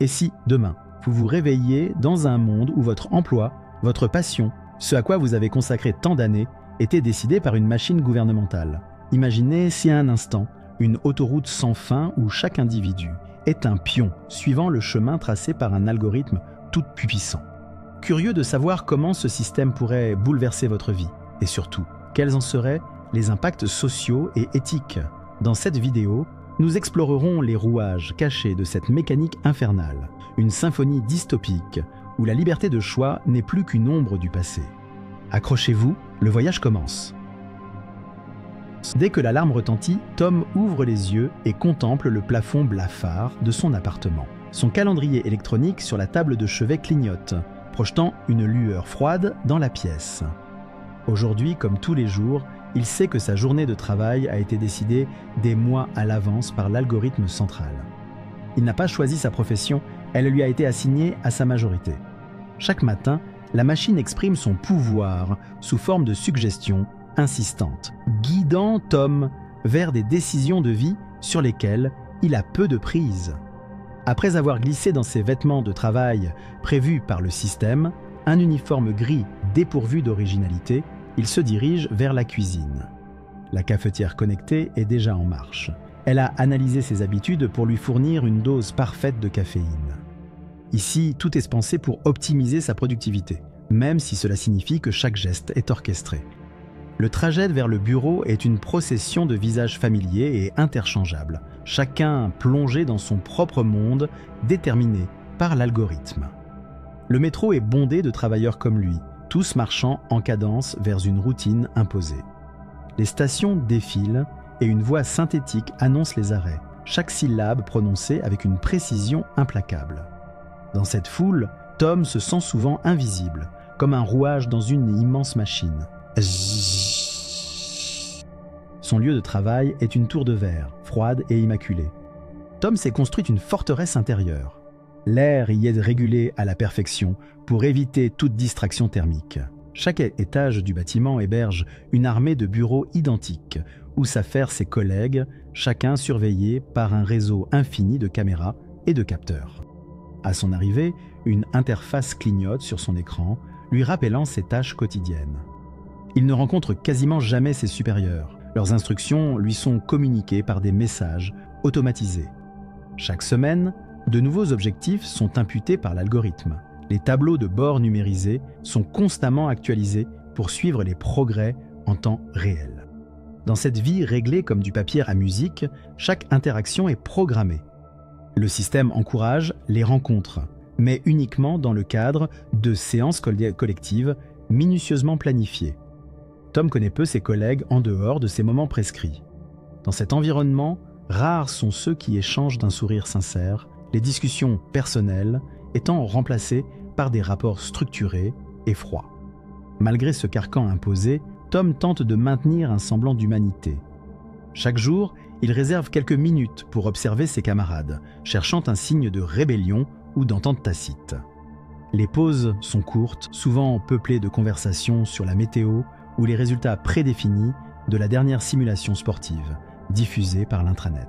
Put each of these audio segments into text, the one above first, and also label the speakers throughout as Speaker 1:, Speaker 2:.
Speaker 1: Et si, demain, vous vous réveilliez dans un monde où votre emploi, votre passion, ce à quoi vous avez consacré tant d'années, était décidé par une machine gouvernementale? Imaginez si à un instant, une autoroute sans fin où chaque individu est un pion suivant le chemin tracé par un algorithme tout puissant. Curieux de savoir comment ce système pourrait bouleverser votre vie et surtout, quels en seraient les impacts sociaux et éthiques. Dans cette vidéo, nous explorerons les rouages cachés de cette mécanique infernale, une symphonie dystopique où la liberté de choix n'est plus qu'une ombre du passé. Accrochez-vous, le voyage commence. Dès que l'alarme retentit, Tom ouvre les yeux et contemple le plafond blafard de son appartement. Son calendrier électronique sur la table de chevet clignote, projetant une lueur froide dans la pièce. Aujourd'hui, comme tous les jours, il sait que sa journée de travail a été décidée des mois à l'avance par l'algorithme central. Il n'a pas choisi sa profession, elle lui a été assignée à sa majorité. Chaque matin, la machine exprime son pouvoir sous forme de suggestions insistantes, guidant Tom vers des décisions de vie sur lesquelles il a peu de prise. Après avoir glissé dans ses vêtements de travail prévus par le système, un uniforme gris dépourvu d'originalité, il se dirige vers la cuisine. La cafetière connectée est déjà en marche. Elle a analysé ses habitudes pour lui fournir une dose parfaite de caféine. Ici, tout est pensé pour optimiser sa productivité, même si cela signifie que chaque geste est orchestré. Le trajet vers le bureau est une procession de visages familiers et interchangeables, chacun plongé dans son propre monde, déterminé par l'algorithme. Le métro est bondé de travailleurs comme lui, tous marchant en cadence vers une routine imposée. Les stations défilent et une voix synthétique annonce les arrêts, chaque syllabe prononcée avec une précision implacable. Dans cette foule, Tom se sent souvent invisible, comme un rouage dans une immense machine. Son lieu de travail est une tour de verre, froide et immaculée. Tom s'est construit une forteresse intérieure. L'air y est régulé à la perfection pour éviter toute distraction thermique. Chaque étage du bâtiment héberge une armée de bureaux identiques où s'affairent ses collègues, chacun surveillé par un réseau infini de caméras et de capteurs. À son arrivée, une interface clignote sur son écran, lui rappelant ses tâches quotidiennes. Il ne rencontre quasiment jamais ses supérieurs. Leurs instructions lui sont communiquées par des messages automatisés. Chaque semaine, de nouveaux objectifs sont imputés par l'algorithme. Les tableaux de bord numérisés sont constamment actualisés pour suivre les progrès en temps réel. Dans cette vie réglée comme du papier à musique, chaque interaction est programmée. Le système encourage les rencontres, mais uniquement dans le cadre de séances collectives minutieusement planifiées. Tom connaît peu ses collègues en dehors de ces moments prescrits. Dans cet environnement, rares sont ceux qui échangent d'un sourire sincère, les discussions personnelles étant remplacées par des rapports structurés et froids. Malgré ce carcan imposé, Tom tente de maintenir un semblant d'humanité. Chaque jour, il réserve quelques minutes pour observer ses camarades, cherchant un signe de rébellion ou d'entente tacite. Les pauses sont courtes, souvent peuplées de conversations sur la météo ou les résultats prédéfinis de la dernière simulation sportive, diffusée par l'intranet.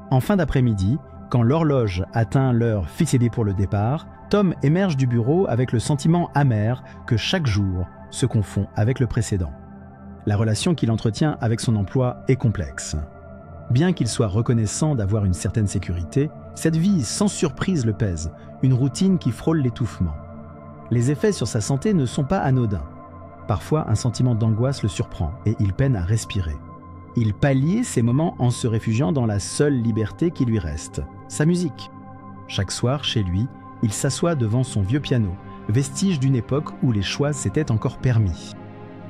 Speaker 1: En fin d'après-midi, quand l'horloge atteint l'heure fixée pour le départ, Tom émerge du bureau avec le sentiment amer que chaque jour se confond avec le précédent. La relation qu'il entretient avec son emploi est complexe. Bien qu'il soit reconnaissant d'avoir une certaine sécurité, cette vie sans surprise le pèse, une routine qui frôle l'étouffement. Les effets sur sa santé ne sont pas anodins. Parfois, un sentiment d'angoisse le surprend et il peine à respirer. Il pallie ces moments en se réfugiant dans la seule liberté qui lui reste, sa musique. Chaque soir, chez lui, il s'assoit devant son vieux piano, vestige d'une époque où les choix s'étaient encore permis.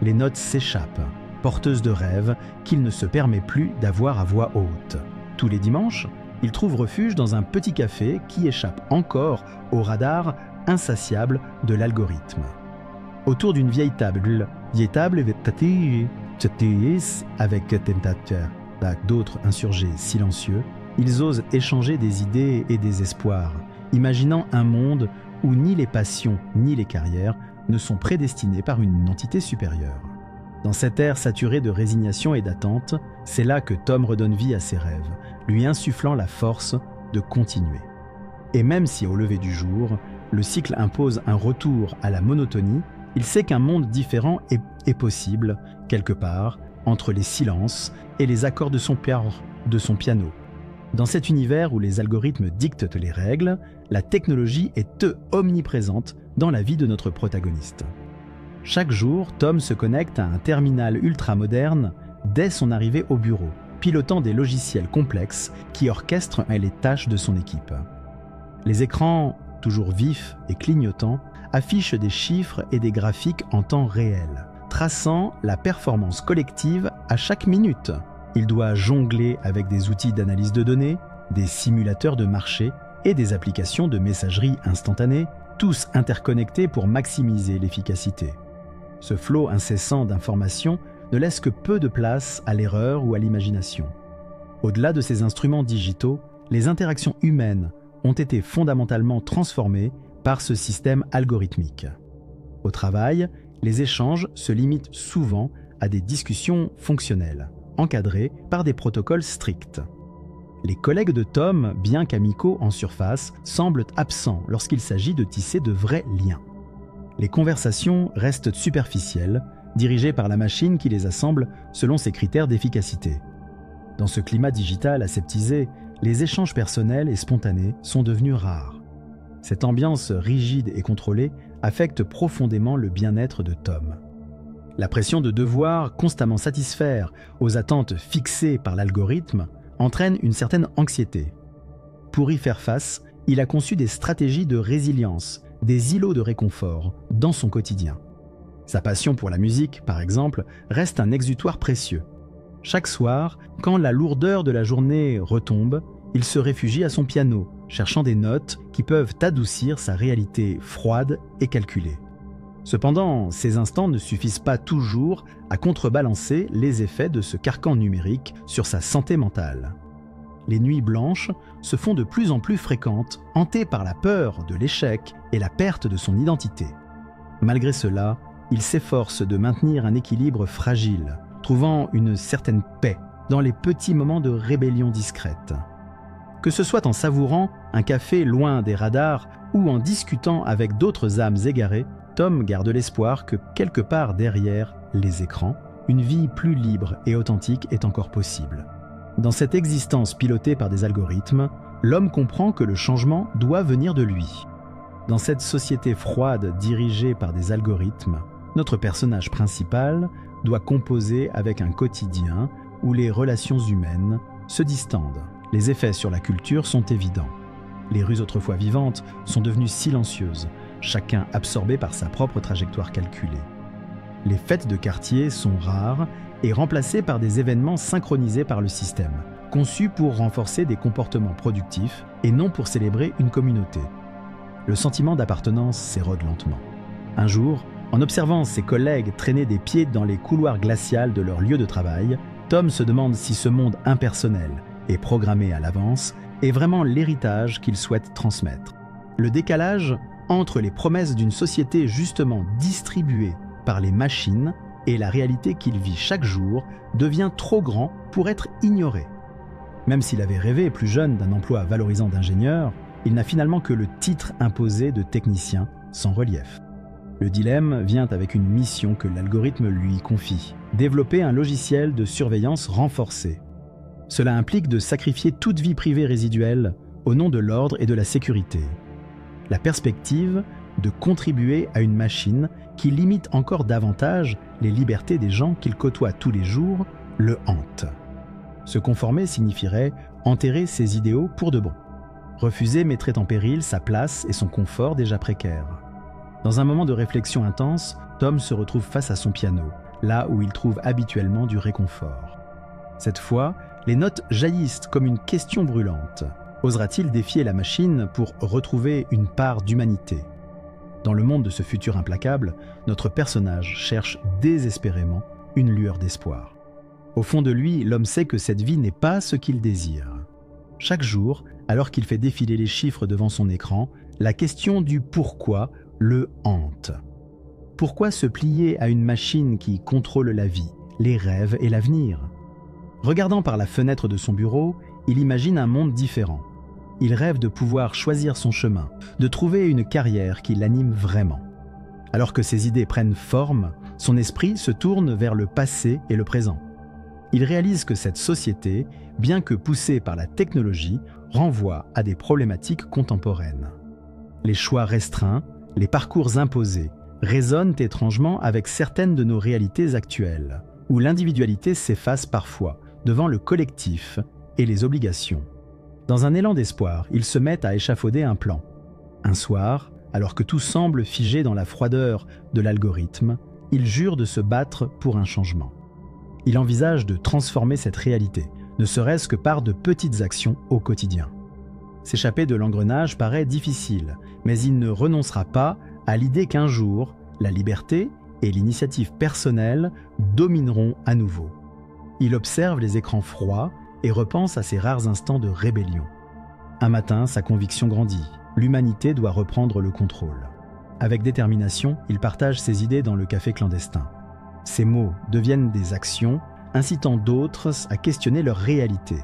Speaker 1: Les notes s'échappent, porteuses de rêves qu'il ne se permet plus d'avoir à voix haute. Tous les dimanches, il trouve refuge dans un petit café qui échappe encore au radar insatiable de l'algorithme. Autour d'une vieille table avec d'autres insurgés silencieux, ils osent échanger des idées et des espoirs, imaginant un monde où ni les passions ni les carrières ne sont prédestinées par une entité supérieure. Dans cet air saturé de résignation et d'attente, c'est là que Tom redonne vie à ses rêves. lui insufflant la force de continuer. Et même si au lever du jour, le cycle impose un retour à la monotonie, il sait qu'un monde différent est possible, quelque part, entre les silences et les accords de son piano. Dans cet univers où les algorithmes dictent les règles, la technologie est omniprésente dans la vie de notre protagoniste. Chaque jour, Tom se connecte à un terminal ultramoderne dès son arrivée au bureau, pilotant des logiciels complexes qui orchestrent les tâches de son équipe. Les écrans, toujours vifs et clignotants, affichent des chiffres et des graphiques en temps réel, traçant la performance collective à chaque minute. Il doit jongler avec des outils d'analyse de données, des simulateurs de marché et des applications de messagerie instantanée, tous interconnectés pour maximiser l'efficacité. Ce flot incessant d'informations ne laisse que peu de place à l'erreur ou à l'imagination. Au-delà de ces instruments digitaux, les interactions humaines ont été fondamentalement transformées par ce système algorithmique. Au travail, les échanges se limitent souvent à des discussions fonctionnelles, encadrées par des protocoles stricts. Les collègues de Tom, bien qu'amicaux en surface, semblent absents lorsqu'il s'agit de tisser de vrais liens. Les conversations restent superficielles, dirigées par la machine qui les assemble selon ses critères d'efficacité. Dans ce climat digital aseptisé, les échanges personnels et spontanés sont devenus rares. Cette ambiance rigide et contrôlée affecte profondément le bien-être de Tom. La pression de devoir constamment satisfaire aux attentes fixées par l'algorithme entraîne une certaine anxiété. Pour y faire face, il a conçu des stratégies de résilience, des îlots de réconfort dans son quotidien. Sa passion pour la musique, par exemple, reste un exutoire précieux. Chaque soir, quand la lourdeur de la journée retombe, il se réfugie à son piano, cherchant des notes qui peuvent adoucir sa réalité froide et calculée. Cependant, ces instants ne suffisent pas toujours à contrebalancer les effets de ce carcan numérique sur sa santé mentale. Les nuits blanches se font de plus en plus fréquentes, hantées par la peur de l'échec et la perte de son identité. Malgré cela, il s'efforce de maintenir un équilibre fragile, trouvant une certaine paix dans les petits moments de rébellion discrète. Que ce soit en savourant un café loin des radars ou en discutant avec d'autres âmes égarées, Tom garde l'espoir que quelque part derrière les écrans, une vie plus libre et authentique est encore possible. Dans cette existence pilotée par des algorithmes, l'homme comprend que le changement doit venir de lui. Dans cette société froide dirigée par des algorithmes, notre personnage principal doit composer avec un quotidien où les relations humaines se distendent. Les effets sur la culture sont évidents. Les rues autrefois vivantes sont devenues silencieuses, chacun absorbé par sa propre trajectoire calculée. Les fêtes de quartier sont rares et remplacées par des événements synchronisés par le système, conçus pour renforcer des comportements productifs et non pour célébrer une communauté. Le sentiment d'appartenance s'érode lentement. Un jour, en observant ses collègues traîner des pieds dans les couloirs glacials de leur lieu de travail, Tom se demande si ce monde impersonnel et programmé à l'avance est vraiment l'héritage qu'il souhaite transmettre. Le décalage entre les promesses d'une société justement distribuée par les machines et la réalité qu'il vit chaque jour devient trop grand pour être ignoré. Même s'il avait rêvé plus jeune d'un emploi valorisant d'ingénieur, il n'a finalement que le titre imposé de technicien sans relief. Le dilemme vient avec une mission que l'algorithme lui confie, développer un logiciel de surveillance renforcé. Cela implique de sacrifier toute vie privée résiduelle au nom de l'ordre et de la sécurité. La perspective de contribuer à une machine qui limite encore davantage les libertés des gens qu'il côtoie tous les jours le hante. Se conformer signifierait enterrer ses idéaux pour de bon. Refuser mettrait en péril sa place et son confort déjà précaires. Dans un moment de réflexion intense, Tom se retrouve face à son piano, là où il trouve habituellement du réconfort. Cette fois, les notes jaillissent comme une question brûlante. Osera-t-il défier la machine pour retrouver une part d'humanité ? Dans le monde de ce futur implacable, notre personnage cherche désespérément une lueur d'espoir. Au fond de lui, l'homme sait que cette vie n'est pas ce qu'il désire. Chaque jour, alors qu'il fait défiler les chiffres devant son écran, la question du pourquoi le hante. Pourquoi se plier à une machine qui contrôle la vie, les rêves et l'avenir ? Regardant par la fenêtre de son bureau, il imagine un monde différent. Il rêve de pouvoir choisir son chemin, de trouver une carrière qui l'anime vraiment. Alors que ses idées prennent forme, son esprit se tourne vers le passé et le présent. Il réalise que cette société, bien que poussée par la technologie, renvoie à des problématiques contemporaines. Les choix restreints, les parcours imposés, résonnent étrangement avec certaines de nos réalités actuelles, où l'individualité s'efface parfois devant le collectif et les obligations. Dans un élan d'espoir, ils se mettent à échafauder un plan. Un soir, alors que tout semble figé dans la froideur de l'algorithme, ils jurent de se battre pour un changement. Ils envisagent de transformer cette réalité, ne serait-ce que par de petites actions au quotidien. S'échapper de l'engrenage paraît difficile, mais il ne renoncera pas à l'idée qu'un jour, la liberté et l'initiative personnelle domineront à nouveau. Il observe les écrans froids et repense à ses rares instants de rébellion. Un matin, sa conviction grandit. L'humanité doit reprendre le contrôle. Avec détermination, il partage ses idées dans le café clandestin. Ces mots deviennent des actions, incitant d'autres à questionner leur réalité.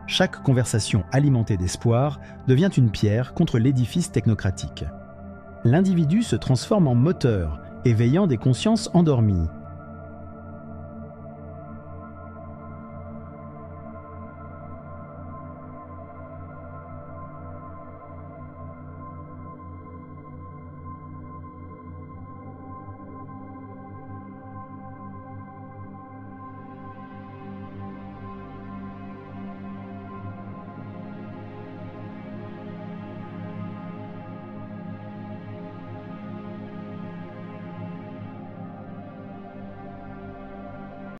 Speaker 1: Chaque conversation alimentée d'espoir devient une pierre contre l'édifice technocratique. L'individu se transforme en moteur, éveillant des consciences endormies,